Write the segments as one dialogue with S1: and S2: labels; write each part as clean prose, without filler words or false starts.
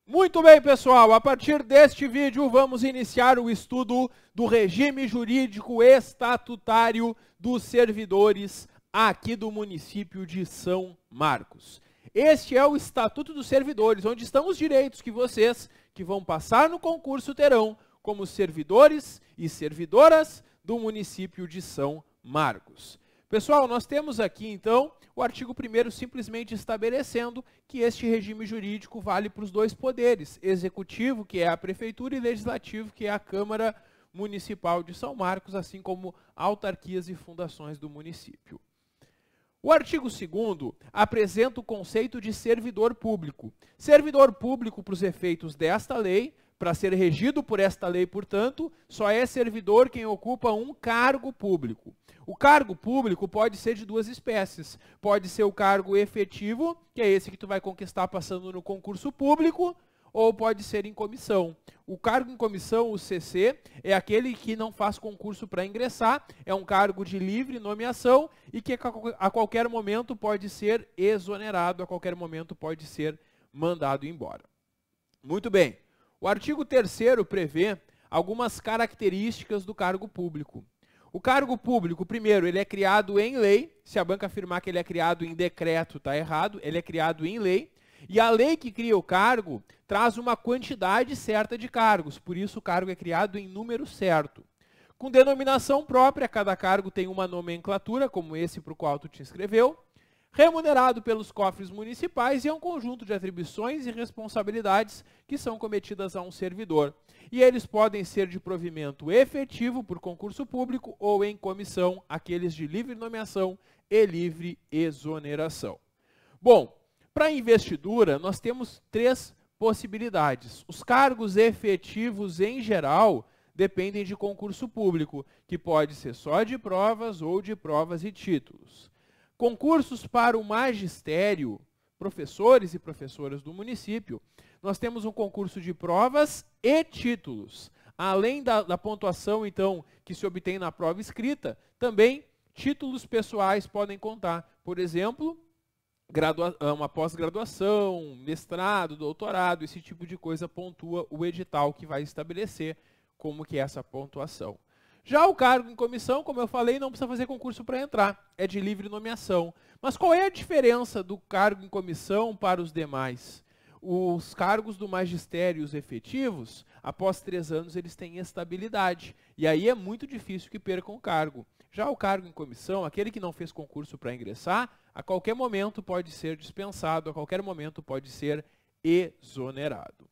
S1: Muito bem, pessoal, a partir deste vídeo vamos iniciar o estudo do regime jurídico estatutário dos servidores aqui do município de São Marcos. Este é o Estatuto dos Servidores, onde estão os direitos que vocês, que vão passar no concurso, terão como servidores e servidoras do município de São Marcos. Pessoal, nós temos aqui, então, o artigo 1º simplesmente estabelecendo que este regime jurídico vale para os dois poderes, executivo, que é a prefeitura, e legislativo, que é a Câmara Municipal de São Marcos, assim como autarquias e fundações do município. O artigo 2º apresenta o conceito de servidor público. Servidor público, para os efeitos desta lei, para ser regido por esta lei, portanto, só é servidor quem ocupa um cargo público. O cargo público pode ser de duas espécies. Pode ser o cargo efetivo, que é esse que tu vai conquistar passando no concurso público, ou pode ser em comissão. O cargo em comissão, o CC, é aquele que não faz concurso para ingressar, é um cargo de livre nomeação e que a qualquer momento pode ser exonerado, a qualquer momento pode ser mandado embora. Muito bem. O artigo 3º prevê algumas características do cargo público. O cargo público, primeiro, ele é criado em lei. Se a banca afirmar que ele é criado em decreto, está errado. Ele é criado em lei. E a lei que cria o cargo traz uma quantidade certa de cargos. Por isso, o cargo é criado em número certo. Com denominação própria, cada cargo tem uma nomenclatura, como esse para o qual tu te inscreveu. Remunerado pelos cofres municipais e é um conjunto de atribuições e responsabilidades que são cometidas a um servidor. E eles podem ser de provimento efetivo por concurso público ou em comissão, aqueles de livre nomeação e livre exoneração. Bom, para a investidura, nós temos 3 possibilidades. Os cargos efetivos, em geral, dependem de concurso público, que pode ser só de provas ou de provas e títulos. Concursos para o magistério, professores e professoras do município, nós temos um concurso de provas e títulos. Além da pontuação, então, que se obtém na prova escrita, também títulos pessoais podem contar. Por exemplo, uma pós-graduação, mestrado, doutorado, esse tipo de coisa pontua o edital que vai estabelecer como que é essa pontuação. Já o cargo em comissão, como eu falei, não precisa fazer concurso para entrar, é de livre nomeação. Mas qual é a diferença do cargo em comissão para os demais? Os cargos do magistério, os efetivos, após 3 anos eles têm estabilidade. E aí é muito difícil que percam o cargo. Já o cargo em comissão, aquele que não fez concurso para ingressar, a qualquer momento pode ser dispensado, a qualquer momento pode ser exonerado.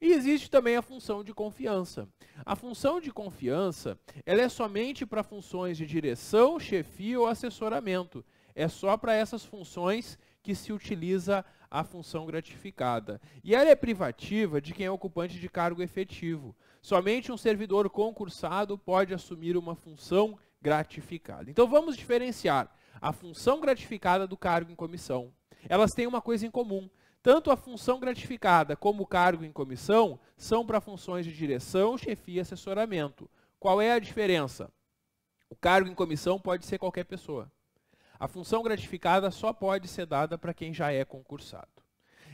S1: E existe também a função de confiança. A função de confiança, ela é somente para funções de direção, chefia ou assessoramento. É só para essas funções que se utiliza a função gratificada. E ela é privativa de quem é ocupante de cargo efetivo. Somente um servidor concursado pode assumir uma função gratificada. Então vamos diferenciar a função gratificada do cargo em comissão. Elas têm uma coisa em comum. Tanto a função gratificada como o cargo em comissão são para funções de direção, chefia e assessoramento. Qual é a diferença? O cargo em comissão pode ser qualquer pessoa. A função gratificada só pode ser dada para quem já é concursado.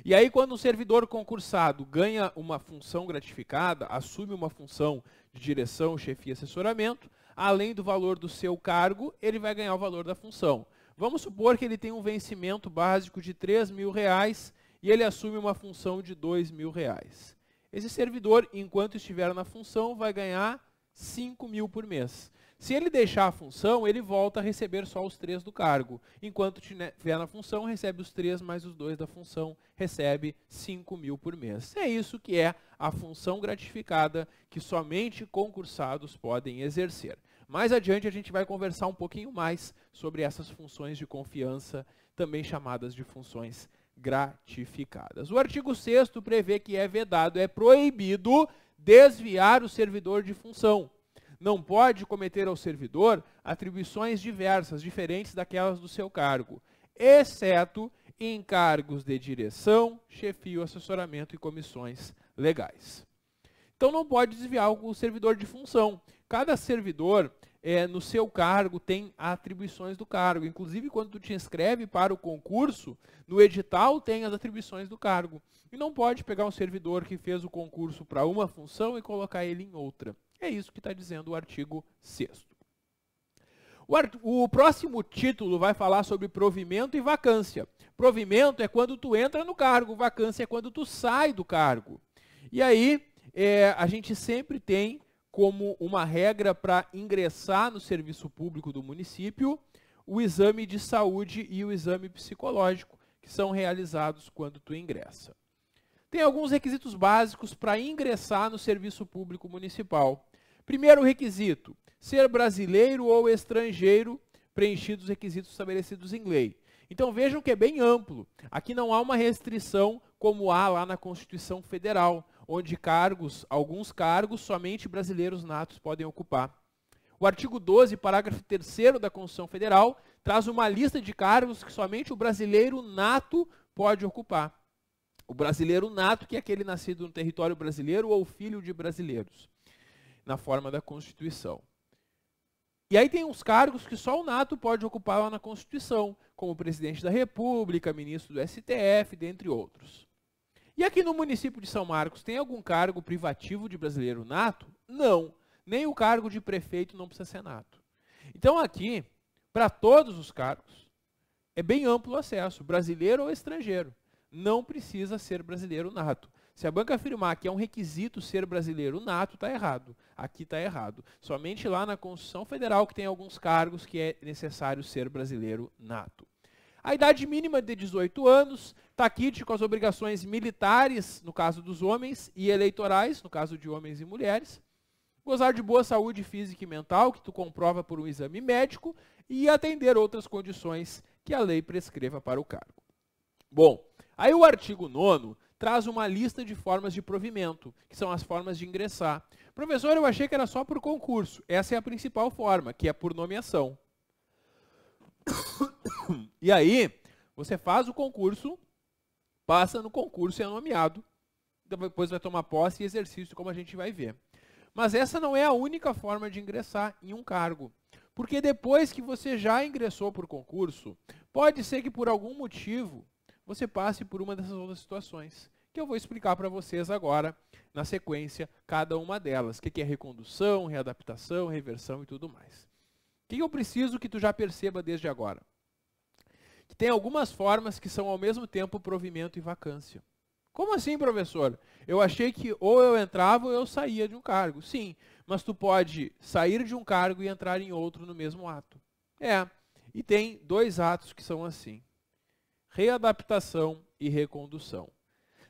S1: E aí, quando um servidor concursado ganha uma função gratificada, assume uma função de direção, chefia e assessoramento, além do valor do seu cargo, ele vai ganhar o valor da função. Vamos supor que ele tem um vencimento básico de R$3.000 e ele assume uma função de R$2.000. Esse servidor, enquanto estiver na função, vai ganhar R$5.000 por mês. Se ele deixar a função, ele volta a receber só os 3 do cargo. Enquanto estiver na função, recebe os 3 mais os 2 da função, recebe R$5.000 por mês. É isso que é a função gratificada que somente concursados podem exercer. Mais adiante a gente vai conversar um pouquinho mais sobre essas funções de confiança, também chamadas de funções gratificadas. O artigo 6º prevê que é vedado, é proibido desviar o servidor de função. Não pode cometer ao servidor atribuições diversas, diferentes daquelas do seu cargo, exceto em cargos de direção, chefia, assessoramento e comissões legais. Então não pode desviar o servidor de função. Cada servidor, no seu cargo, tem atribuições do cargo. Inclusive, quando tu te inscreve para o concurso, no edital tem as atribuições do cargo. E não pode pegar um servidor que fez o concurso para uma função e colocar ele em outra. É isso que está dizendo o artigo 6º. O próximo título vai falar sobre provimento e vacância. Provimento é quando tu entra no cargo, vacância é quando tu sai do cargo. E aí, a gente sempre tem como uma regra para ingressar no serviço público do município o exame de saúde e o exame psicológico, que são realizados quando tu ingressa. Tem alguns requisitos básicos para ingressar no serviço público municipal. Primeiro requisito, ser brasileiro ou estrangeiro, preenchidos os requisitos estabelecidos em lei. Então vejam que é bem amplo. Aqui não há uma restrição como há lá na Constituição Federal, onde alguns cargos, somente brasileiros natos podem ocupar. O artigo 12, parágrafo 3º da Constituição Federal, traz uma lista de cargos que somente o brasileiro nato pode ocupar. O brasileiro nato, que é aquele nascido no território brasileiro ou filho de brasileiros, na forma da Constituição. E aí tem uns cargos que só o nato pode ocupar lá na Constituição, como presidente da República, ministro do STF, dentre outros. E aqui no município de São Marcos, tem algum cargo privativo de brasileiro nato? Não. Nem o cargo de prefeito não precisa ser nato. Então aqui, para todos os cargos, é bem amplo o acesso, brasileiro ou estrangeiro. Não precisa ser brasileiro nato. Se a banca afirmar que é um requisito ser brasileiro nato, está errado. Aqui está errado. Somente lá na Constituição Federal que tem alguns cargos que é necessário ser brasileiro nato. A idade mínima de 18 anos está aqui com as obrigações militares, no caso dos homens, e eleitorais, no caso de homens e mulheres. Gozar de boa saúde física e mental, que tu comprova por um exame médico, e atender outras condições que a lei prescreva para o cargo. Bom, aí o artigo 9º traz uma lista de formas de provimento, que são as formas de ingressar. Professor, eu achei que era só por concurso. Essa é a principal forma, que é por nomeação. E aí, você faz o concurso, passa no concurso e é nomeado. Depois vai tomar posse e exercício, como a gente vai ver. Mas essa não é a única forma de ingressar em um cargo. Porque depois que você já ingressou por concurso, pode ser que por algum motivo você passe por uma dessas outras situações, que eu vou explicar para vocês agora, na sequência, cada uma delas. O que é recondução, readaptação, reversão e tudo mais. O que eu preciso que tu já perceba desde agora? Que tem algumas formas que são ao mesmo tempo provimento e vacância. Como assim, professor? Eu achei que ou eu entrava ou eu saía de um cargo. Sim, mas tu pode sair de um cargo e entrar em outro no mesmo ato. E tem dois atos que são assim. Readaptação e recondução.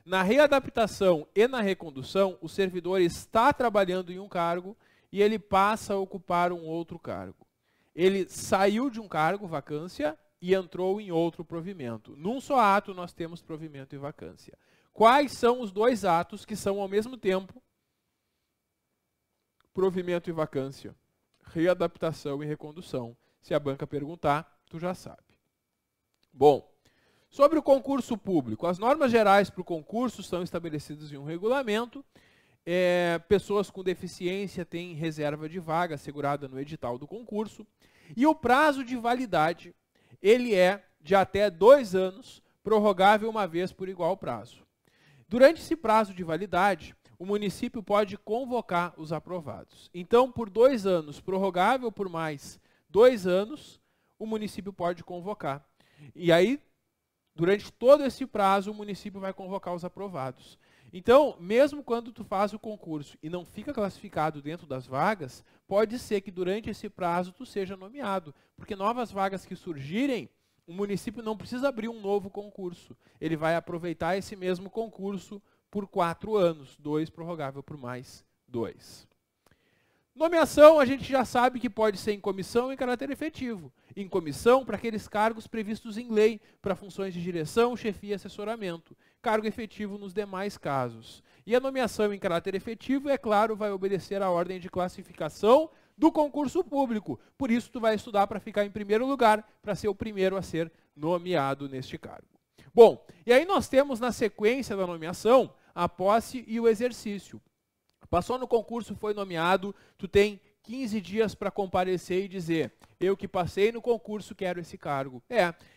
S1: Na readaptação e na recondução, o servidor está trabalhando em um cargo e ele passa a ocupar um outro cargo. Ele saiu de um cargo, vacância, e entrou em outro provimento. Num só ato nós temos provimento e vacância. Quais são os dois atos que são ao mesmo tempo provimento e vacância? Readaptação e recondução. Se a banca perguntar, tu já sabe. Bom, sobre o concurso público, as normas gerais para o concurso são estabelecidas em um regulamento. Pessoas com deficiência têm reserva de vaga assegurada no edital do concurso. E o prazo de validade, ele é de até 2 anos, prorrogável uma vez por igual prazo. Durante esse prazo de validade, o município pode convocar os aprovados. Então, por 2 anos, prorrogável por mais 2 anos, o município pode convocar. E aí, durante todo esse prazo, o município vai convocar os aprovados. Então, mesmo quando tu faz o concurso e não fica classificado dentro das vagas, pode ser que durante esse prazo tu seja nomeado. Porque novas vagas que surgirem, o município não precisa abrir um novo concurso. Ele vai aproveitar esse mesmo concurso por 4 anos, 2 prorrogável por mais 2. Nomeação, a gente já sabe que pode ser em comissão em caráter efetivo. Em comissão, para aqueles cargos previstos em lei, para funções de direção, chefia e assessoramento. Cargo efetivo nos demais casos. E a nomeação em caráter efetivo, é claro, vai obedecer à ordem de classificação do concurso público. Por isso, tu vai estudar para ficar em primeiro lugar, para ser o primeiro a ser nomeado neste cargo. Bom, e aí nós temos na sequência da nomeação, a posse e o exercício. Passou no concurso, foi nomeado, tu tem 15 dias para comparecer e dizer, eu que passei no concurso quero esse cargo.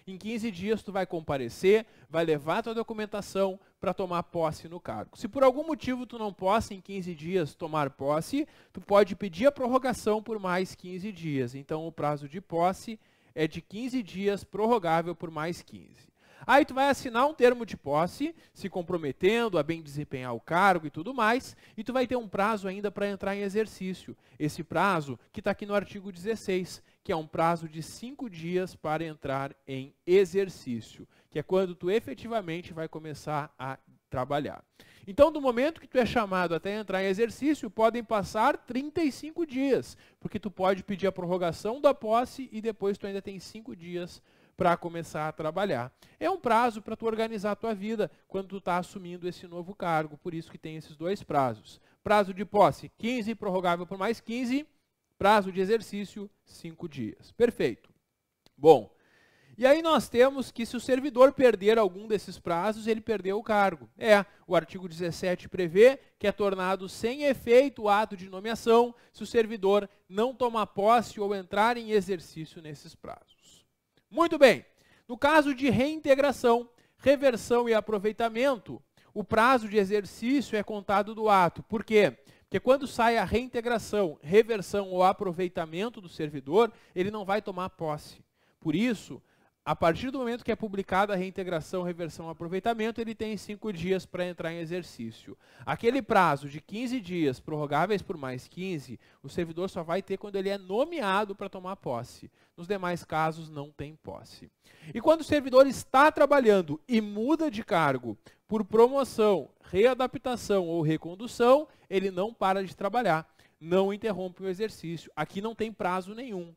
S1: Em 15 dias tu vai comparecer, vai levar tua documentação para tomar posse no cargo. Se por algum motivo tu não possa em 15 dias tomar posse, tu pode pedir a prorrogação por mais 15 dias. Então o prazo de posse é de 15 dias, prorrogável por mais 15. Aí tu vai assinar um termo de posse, se comprometendo a bem desempenhar o cargo e tudo mais, e tu vai ter um prazo ainda para entrar em exercício. Esse prazo que está aqui no artigo 16, que é um prazo de 5 dias para entrar em exercício, que é quando tu efetivamente vai começar a trabalhar. Então, do momento que tu é chamado até entrar em exercício, podem passar 35 dias, porque tu pode pedir a prorrogação da posse e depois tu ainda tem 5 dias para começar a trabalhar. É um prazo para tu organizar a tua vida quando tu está assumindo esse novo cargo, por isso que tem esses dois prazos. Prazo de posse, 15, prorrogável por mais 15, prazo de exercício, 5 dias. Perfeito. Bom, e aí nós temos que se o servidor perder algum desses prazos, ele perdeu o cargo. O artigo 17 prevê que é tornado sem efeito o ato de nomeação se o servidor não tomar posse ou entrar em exercício nesses prazos. Muito bem, no caso de reintegração, reversão e aproveitamento, o prazo de exercício é contado do ato. Por quê? Porque quando sai a reintegração, reversão ou aproveitamento do servidor, ele não vai tomar posse. Por isso, a partir do momento que é publicada a reintegração, reversão ou aproveitamento, ele tem 5 dias para entrar em exercício. Aquele prazo de 15 dias, prorrogáveis por mais 15, o servidor só vai ter quando ele é nomeado para tomar posse. Nos demais casos, não tem posse. E quando o servidor está trabalhando e muda de cargo por promoção, readaptação ou recondução, ele não para de trabalhar, não interrompe o exercício. Aqui não tem prazo nenhum.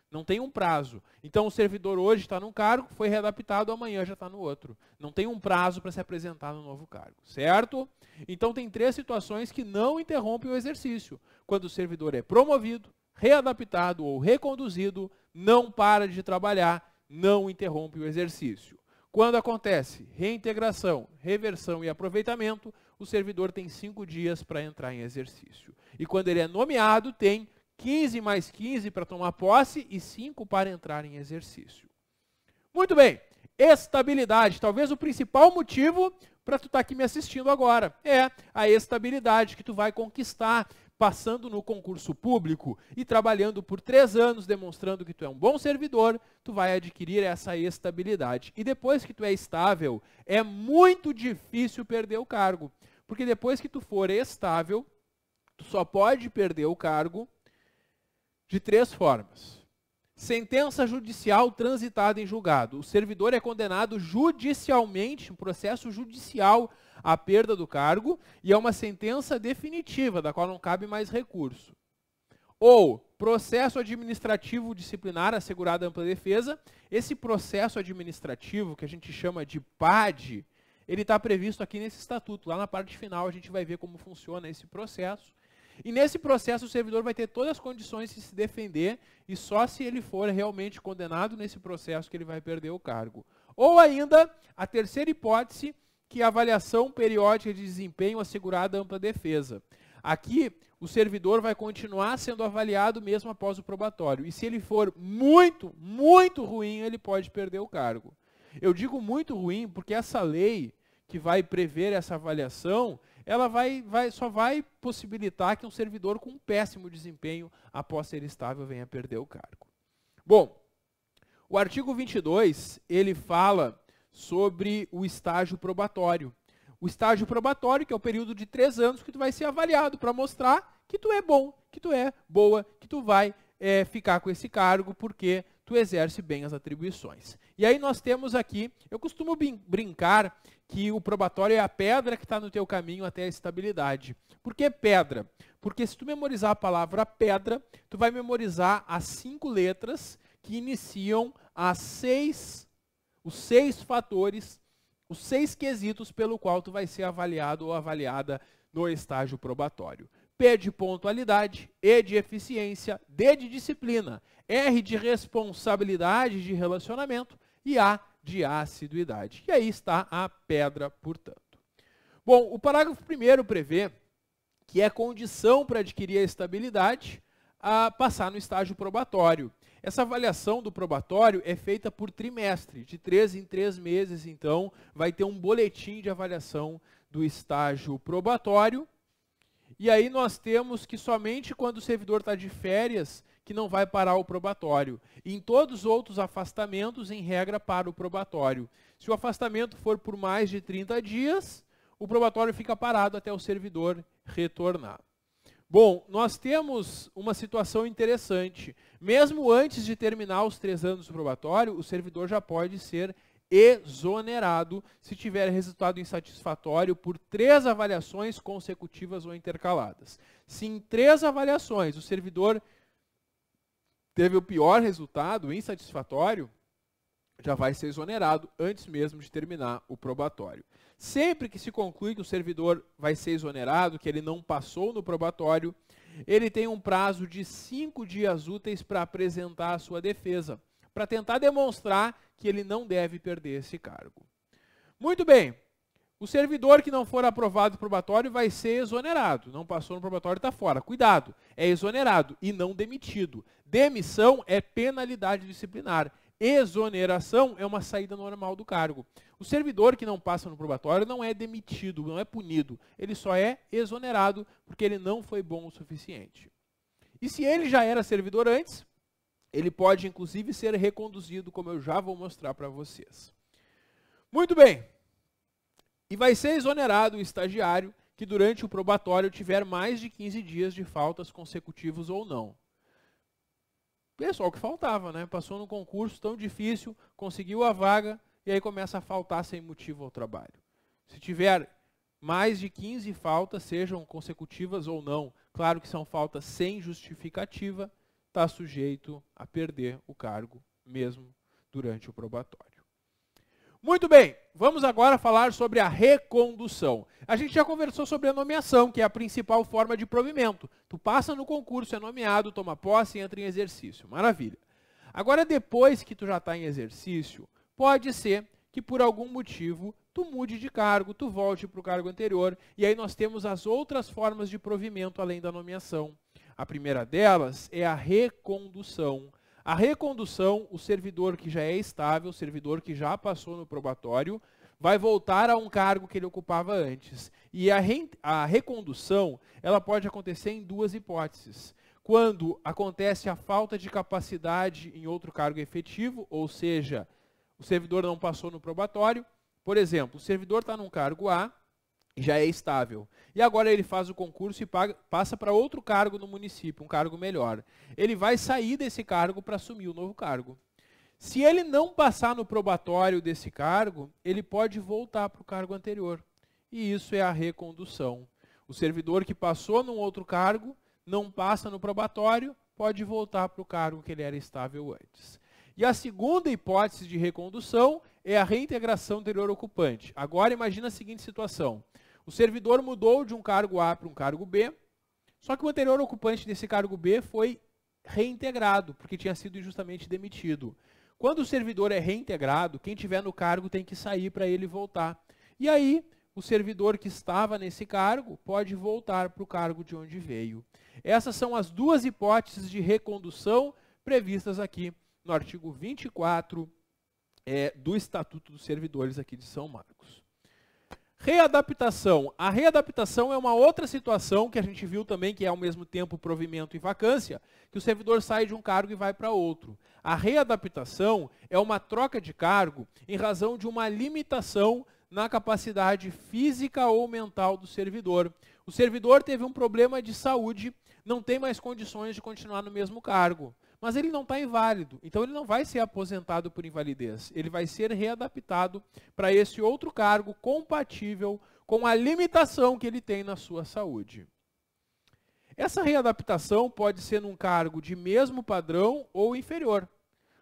S1: Não tem um prazo. Então, o servidor hoje está num cargo, foi readaptado, amanhã já está no outro. Não tem um prazo para se apresentar no novo cargo, certo? Então, tem 3 situações que não interrompem o exercício. Quando o servidor é promovido, readaptado ou reconduzido, não para de trabalhar, não interrompe o exercício. Quando acontece reintegração, reversão e aproveitamento, o servidor tem 5 dias para entrar em exercício. E quando ele é nomeado, tem 15 mais 15 para tomar posse e 5 para entrar em exercício. Muito bem, estabilidade. Talvez o principal motivo para tu estar aqui me assistindo agora é a estabilidade que tu vai conquistar passando no concurso público e trabalhando por 3 anos, demonstrando que tu é um bom servidor, tu vai adquirir essa estabilidade. E depois que tu é estável, é muito difícil perder o cargo. Porque depois que tu for estável, tu só pode perder o cargo de 3 formas. Sentença judicial transitada em julgado. O servidor é condenado judicialmente, um processo judicial, à perda do cargo, e é uma sentença definitiva, da qual não cabe mais recurso. Ou processo administrativo disciplinar assegurado ampla defesa. Esse processo administrativo, que a gente chama de PAD, ele está previsto aqui nesse estatuto. Lá na parte final a gente vai ver como funciona esse processo. E nesse processo o servidor vai ter todas as condições de se defender e só se ele for realmente condenado nesse processo que ele vai perder o cargo. Ou ainda, a terceira hipótese, que é a avaliação periódica de desempenho assegurada ampla defesa. Aqui, o servidor vai continuar sendo avaliado mesmo após o probatório. E se ele for muito, muito ruim, ele pode perder o cargo. Eu digo muito ruim porque essa lei que vai prever essa avaliação, ela só vai possibilitar que um servidor com um péssimo desempenho, após ser estável, venha perder o cargo. Bom, o artigo 22, ele fala sobre o estágio probatório. O estágio probatório, que é o período de 3 anos que tu vai ser avaliado para mostrar que tu é bom, que tu é boa, que tu vai ficar com esse cargo porque tu exerce bem as atribuições. E aí nós temos aqui, eu costumo brincar que o probatório é a pedra que está no teu caminho até a estabilidade. Por que pedra? Porque se tu memorizar a palavra pedra, tu vai memorizar as 5 letras que iniciam os 6 fatores, os 6 quesitos pelo qual tu vai ser avaliado ou avaliada no estágio probatório. P de pontualidade, E de eficiência, D de disciplina, R de responsabilidade de relacionamento e A de assiduidade. E aí está a pedra, portanto. Bom, o parágrafo 1º prevê que é condição para adquirir a estabilidade, a passar no estágio probatório. Essa avaliação do probatório é feita por trimestre, de 3 em 3 meses, então vai ter um boletim de avaliação do estágio probatório. E aí nós temos que somente quando o servidor está de férias, que não vai parar o probatório. E em todos os outros afastamentos, em regra, para o probatório. Se o afastamento for por mais de 30 dias, o probatório fica parado até o servidor retornar. Bom, nós temos uma situação interessante. Mesmo antes de terminar os 3 anos do probatório, o servidor já pode ser exonerado se tiver resultado insatisfatório por 3 avaliações consecutivas ou intercaladas. Se em 3 avaliações o servidor teve o pior resultado, insatisfatório, já vai ser exonerado antes mesmo de terminar o probatório. Sempre que se conclui que o servidor vai ser exonerado, que ele não passou no probatório, ele tem um prazo de 5 dias úteis para apresentar a sua defesa, para tentar demonstrar que ele não deve perder esse cargo. Muito bem, o servidor que não for aprovado no probatório vai ser exonerado. Não passou no probatório, está fora. Cuidado, é exonerado e não demitido. Demissão é penalidade disciplinar. Exoneração é uma saída normal do cargo. O servidor que não passa no probatório não é demitido, não é punido. Ele só é exonerado porque ele não foi bom o suficiente. E se ele já era servidor antes, ele pode inclusive ser reconduzido, como eu já vou mostrar para vocês. Muito bem. E vai ser exonerado o estagiário que durante o probatório tiver mais de 15 dias de faltas consecutivos ou não. Pessoal que faltava, né? Passou no concurso tão difícil, conseguiu a vaga e aí começa a faltar sem motivo ao trabalho. Se tiver mais de 15 faltas, sejam consecutivas ou não, claro que são faltas sem justificativa, está sujeito a perder o cargo mesmo durante o probatório. Muito bem, vamos agora falar sobre a recondução. A gente já conversou sobre a nomeação, que é a principal forma de provimento. Tu passa no concurso, é nomeado, toma posse e entra em exercício. Maravilha. Agora, depois que tu já está em exercício, pode ser que por algum motivo tu mude de cargo, tu volte para o cargo anterior, e aí nós temos as outras formas de provimento além da nomeação. A primeira delas é a recondução. A recondução, o servidor que já é estável, o servidor que já passou no probatório, vai voltar a um cargo que ele ocupava antes. E a recondução, ela pode acontecer em 2 hipóteses. Quando acontece a falta de capacidade em outro cargo efetivo, ou seja, o servidor não passou no probatório. Por exemplo, o servidor está num cargo A, já é estável. E agora ele faz o concurso e passa para outro cargo no município, um cargo melhor. Ele vai sair desse cargo para assumir o novo cargo. Se ele não passar no probatório desse cargo, ele pode voltar para o cargo anterior. E isso é a recondução. O servidor que passou num outro cargo, não passa no probatório, pode voltar para o cargo que ele era estável antes. E a segunda hipótese de recondução é a reintegração anterior ocupante. Agora imagina a seguinte situação. O servidor mudou de um cargo A para um cargo B, só que o anterior ocupante desse cargo B foi reintegrado, porque tinha sido injustamente demitido. Quando o servidor é reintegrado, quem tiver no cargo tem que sair para ele voltar. E aí, o servidor que estava nesse cargo pode voltar para o cargo de onde veio. Essas são as 2 hipóteses de recondução previstas aqui no artigo 24 do Estatuto dos Servidores aqui de São Marcos. Readaptação. A readaptação é uma outra situação que a gente viu também, que é ao mesmo tempo provimento e vacância, que o servidor sai de um cargo e vai para outro. A readaptação é uma troca de cargo em razão de uma limitação na capacidade física ou mental do servidor. O servidor teve um problema de saúde, não tem mais condições de continuar no mesmo cargo. Mas ele não está inválido, então ele não vai ser aposentado por invalidez. Ele vai ser readaptado para esse outro cargo compatível com a limitação que ele tem na sua saúde. Essa readaptação pode ser num cargo de mesmo padrão ou inferior.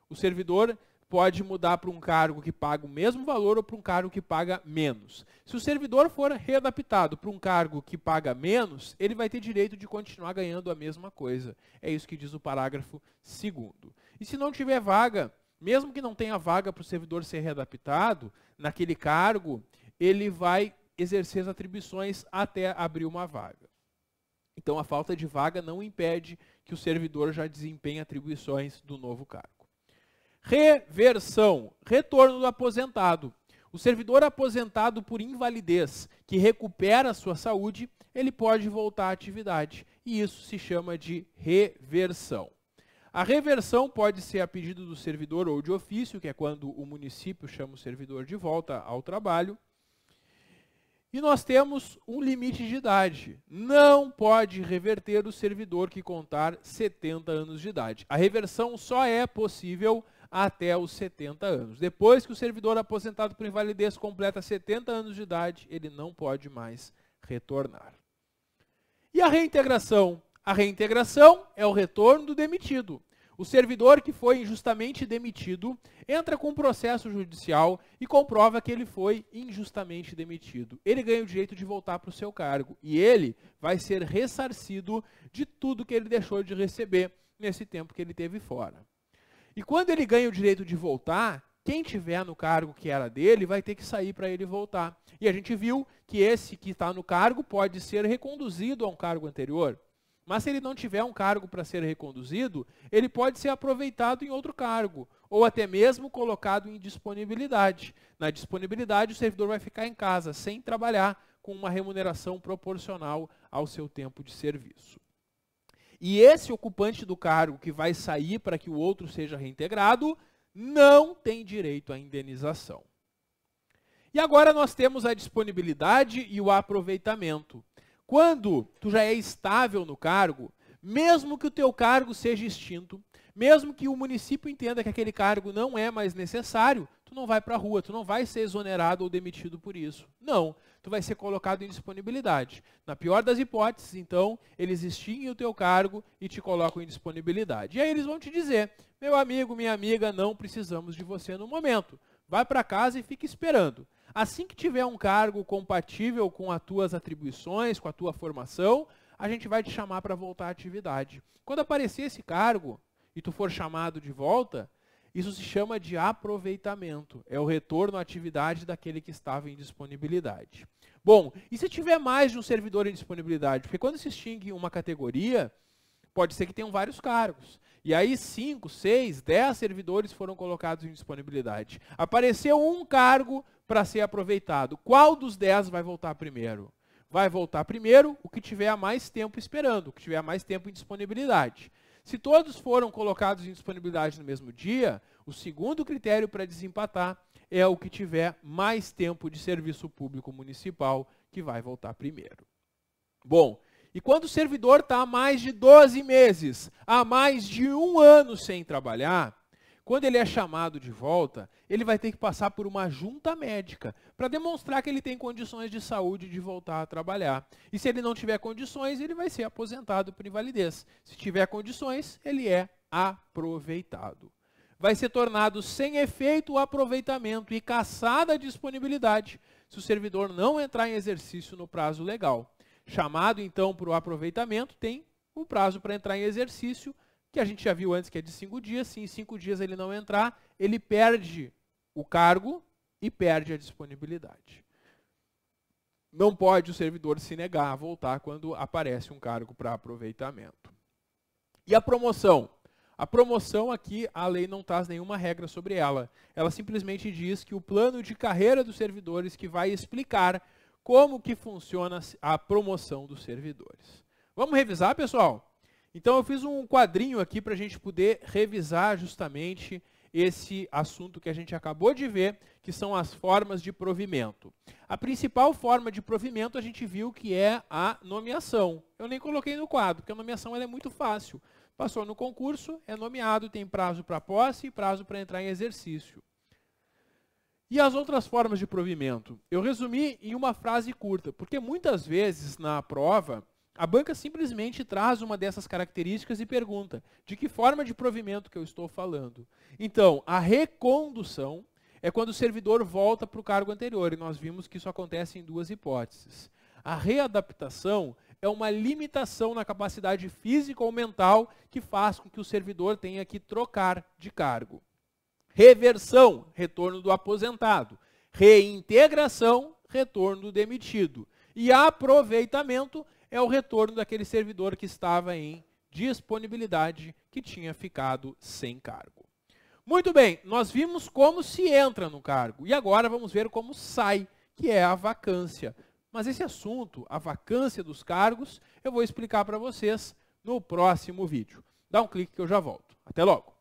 S1: O servidor pode mudar para um cargo que paga o mesmo valor ou para um cargo que paga menos. Se o servidor for readaptado para um cargo que paga menos, ele vai ter direito de continuar ganhando a mesma coisa. É isso que diz o parágrafo 2º. E se não tiver vaga, mesmo que não tenha vaga para o servidor ser readaptado, naquele cargo, ele vai exercer as atribuições até abrir uma vaga. Então, a falta de vaga não impede que o servidor já desempenhe atribuições do novo cargo. Reversão, retorno do aposentado. O servidor aposentado por invalidez, que recupera a sua saúde, ele pode voltar à atividade, e isso se chama de reversão. A reversão pode ser a pedido do servidor ou de ofício, que é quando o município chama o servidor de volta ao trabalho. E nós temos um limite de idade. Não pode reverter o servidor que contar 70 anos de idade. A reversão só é possível até os 70 anos. Depois que o servidor aposentado por invalidez completa 70 anos de idade, ele não pode mais retornar. E a reintegração? A reintegração é o retorno do demitido. O servidor que foi injustamente demitido entra com um processo judicial e comprova que ele foi injustamente demitido. Ele ganha o direito de voltar para o seu cargo e ele vai ser ressarcido de tudo que ele deixou de receber nesse tempo que ele teve fora. E quando ele ganha o direito de voltar, quem tiver no cargo que era dele vai ter que sair para ele voltar. E a gente viu que esse que está no cargo pode ser reconduzido a um cargo anterior. Mas se ele não tiver um cargo para ser reconduzido, ele pode ser aproveitado em outro cargo, ou até mesmo colocado em disponibilidade. Na disponibilidade, o servidor vai ficar em casa, sem trabalhar, com uma remuneração proporcional ao seu tempo de serviço. E esse ocupante do cargo que vai sair para que o outro seja reintegrado, não tem direito à indenização. E agora nós temos a disponibilidade e o aproveitamento. Quando tu já é estável no cargo, mesmo que o teu cargo seja extinto, mesmo que o município entenda que aquele cargo não é mais necessário, tu não vai para a rua, tu não vai ser exonerado ou demitido por isso. Não, tu vai ser colocado em disponibilidade. Na pior das hipóteses, então, eles extinguem o teu cargo e te colocam em disponibilidade. E aí eles vão te dizer, meu amigo, minha amiga, não precisamos de você no momento. Vai para casa e fica esperando. Assim que tiver um cargo compatível com as tuas atribuições, com a tua formação, a gente vai te chamar para voltar à atividade. Quando aparecer esse cargo e tu for chamado de volta, isso se chama de aproveitamento. É o retorno à atividade daquele que estava em disponibilidade. Bom, e se tiver mais de um servidor em disponibilidade? Porque quando se extingue uma categoria, pode ser que tenham vários cargos. E aí 5, 6, 10 servidores foram colocados em disponibilidade. Apareceu um cargo para ser aproveitado. Qual dos 10 vai voltar primeiro? Vai voltar primeiro o que tiver mais tempo esperando, o que tiver mais tempo em disponibilidade. Se todos foram colocados em disponibilidade no mesmo dia, o segundo critério para desempatar é o que tiver mais tempo de serviço público municipal, que vai voltar primeiro. Bom, e quando o servidor está há mais de 12 meses, há mais de 1 ano sem trabalhar, quando ele é chamado de volta, ele vai ter que passar por uma junta médica para demonstrar que ele tem condições de saúde de voltar a trabalhar. E se ele não tiver condições, ele vai ser aposentado por invalidez. Se tiver condições, ele é aproveitado. Vai ser tornado sem efeito o aproveitamento e cassada a disponibilidade se o servidor não entrar em exercício no prazo legal. Chamado, então, para o aproveitamento, tem o prazo para entrar em exercício, que a gente já viu antes que é de 5 dias. Se em 5 dias ele não entrar, ele perde o cargo e perde a disponibilidade. Não pode o servidor se negar a voltar quando aparece um cargo para aproveitamento. E a promoção? A promoção aqui, a lei não traz nenhuma regra sobre ela. Ela simplesmente diz que o plano de carreira dos servidores que vai explicar como que funciona a promoção dos servidores. Vamos revisar, pessoal? Então eu fiz um quadrinho aqui para a gente poder revisar justamente esse assunto que a gente acabou de ver, que são as formas de provimento. A principal forma de provimento a gente viu que é a nomeação. Eu nem coloquei no quadro, porque a nomeação ela é muito fácil. Passou no concurso, é nomeado, tem prazo para posse e prazo para entrar em exercício. E as outras formas de provimento? Eu resumi em uma frase curta, porque muitas vezes na prova, a banca simplesmente traz uma dessas características e pergunta, de que forma de provimento que eu estou falando? Então, a recondução é quando o servidor volta para o cargo anterior, e nós vimos que isso acontece em 2 hipóteses. A readaptação é uma limitação na capacidade física ou mental que faz com que o servidor tenha que trocar de cargo. Reversão, retorno do aposentado. Reintegração, retorno do demitido. E aproveitamento é o retorno daquele servidor que estava em disponibilidade, que tinha ficado sem cargo. Muito bem, nós vimos como se entra no cargo e agora vamos ver como sai, que é a vacância. Mas esse assunto, a vacância dos cargos, eu vou explicar para vocês no próximo vídeo. Dá um clique que eu já volto. Até logo!